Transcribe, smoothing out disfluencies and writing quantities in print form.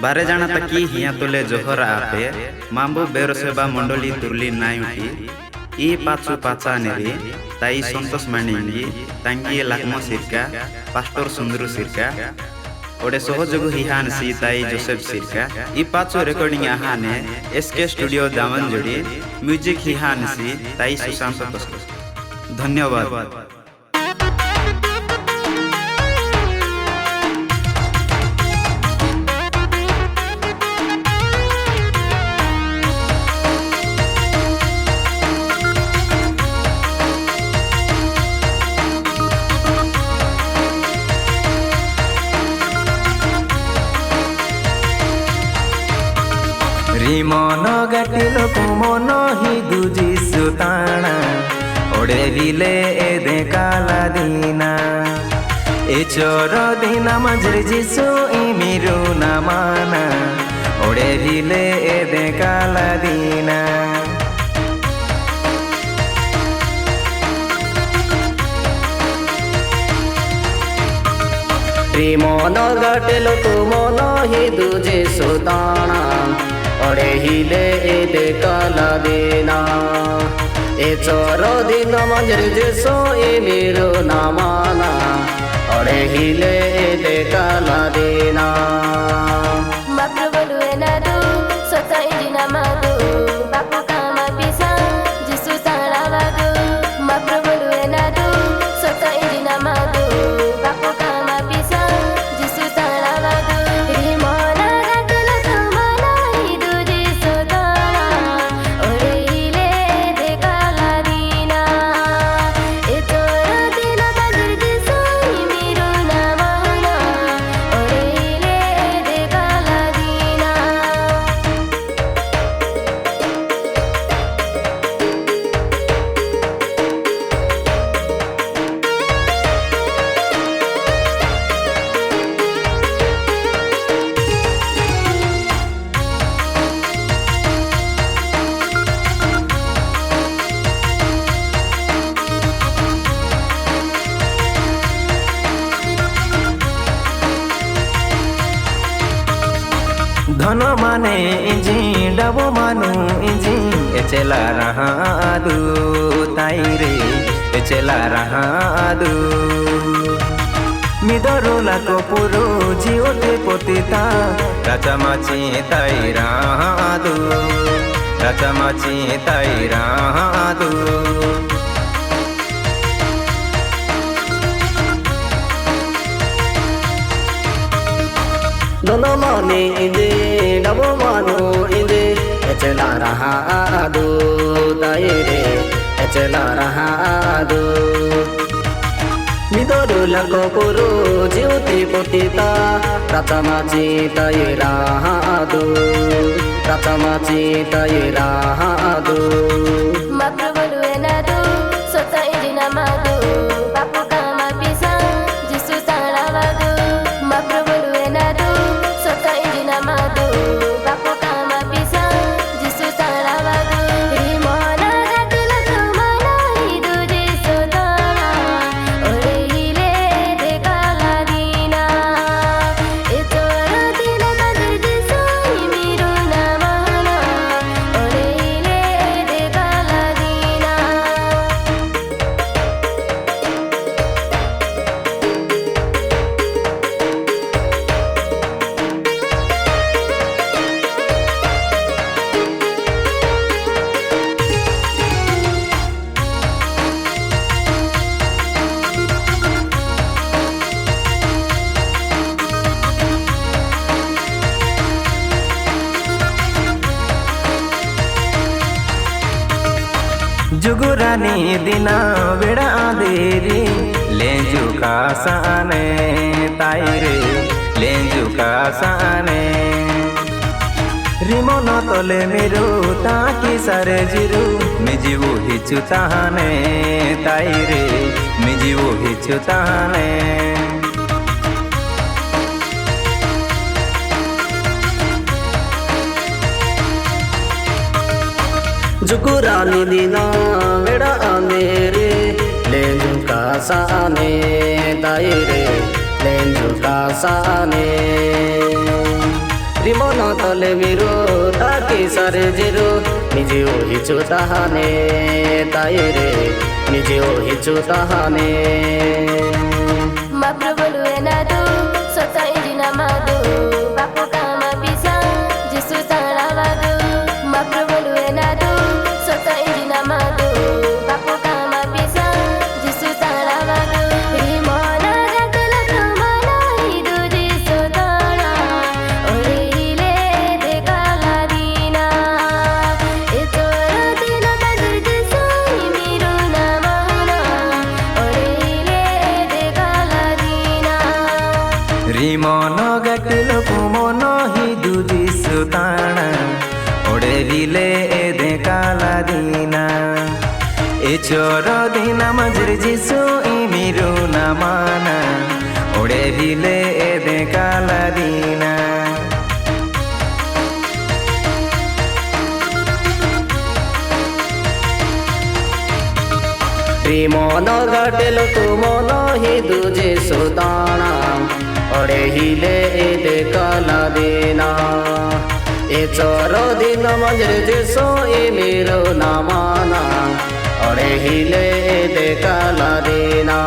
बारे जाना तकी हिया तोले जोहर आपे मांबू बेरसेबा मंडली तुरली नायुटी ई पाचू पाचा नेरी ताई संतोष मानिंगी तांगी लाकमो सिरका पास्टर सुंदरू सिरका ओडे सहयोग हिहान सी ताई जोसेफ सिरका ई पाचू रेकॉर्डिंग आहाने एसके स्टूडियो दामनजोड़ी म्यूजिक हिहान सी ताई सुशांत तस्कर। धन्यवाद। मन गटिलो मन ही दूजी सुताना ओडे विले दे काला दीना ए चोर दीना मजर जिसु ई मिरु ना माना ओडे विले दे काला दीना मन गटिलो मन ही दूजी सुताना ओडे हिले दे काला देना ए चोर दिन मंजर जिसो ए मेरो नामाना ओडे हिले दे काला देना मात्र बोलू ना दो सोचा इंजिना मादो बापू कामा पिसा जिसु सारा वादो मात्र बोलू ना दो सोचा इंजिना मादो बापू कामा पिसा जिसु सारा वादो धन माने इंजी डबो मानु इंजी एचेला रहा दू ताई रे एचेला रहा दू मिदरोला को पुरो जिओते पोतिता राजा माची ताई रहा दू राजा माची ताई रहा दू दोनों माने इंदे डबो मानो इंदे चला रहा दो दाई रे चला रहा दो मिदोरु लको पुरो ज्योति पोतिता रातमाची ताई रहा दो रातमाची ताई रहा दो मात्र बोलू ना दो सोचा इंजिना मादो बापू कामा पिसा जिसु सारा वादो मात्र बोलू ना दो सोचा इंजिना मादो बापू कामा पिसा जिसु सारा वादो मन गटिलो मन ही दूजी सुताना ओडे हिले दे काला दीना ए चोर दिन मजर जिसु ई मिरु ना माना ओडे हिले दे काला दीना। जुगुरानी दिना बेड़ा देरी लेंजु का साने ताई रे लेंजु का साने रिमोन तले मेरो ताकि सारे जिरु मिजिवु हिचु ताने ताई रे मिजिवु हिचु ताने जुगुरानी दिना बेड़ा मेरे लेंजु का साने ताई रे लेंजु का साने রিমন তলে মিরু তাকি সারে জিরু নিজে ওহিচু তাহানে তাই রে নিজে ওহিচু তাহানে Maprobolu enadu sota injina madu bapu kama bisa jisu tarawadu Maprobolu enadu sota injina madu bapu kama bisa jisu tarawadu rimona gatla kumana hidu jisu tara ore hile dekala dina etoro dina majur jisu miru namana ore hile dekala dina Rimon গাটিল কুমন হিদু যিশু তাণা ওড়ে দিলে এ দে কালা দিনা এ চোর দিনা মজর যিশু ই মিরু না মানা ওড়ে দিলে এ দে কালা দিনা রিমন গাটেল তুমন হিদু যে সুদানা অরে হিলে এদে কালা দিনা এ চর দিন মজর যে সো এ মেরো নামানা অরে হিলে এদে কালা দিনা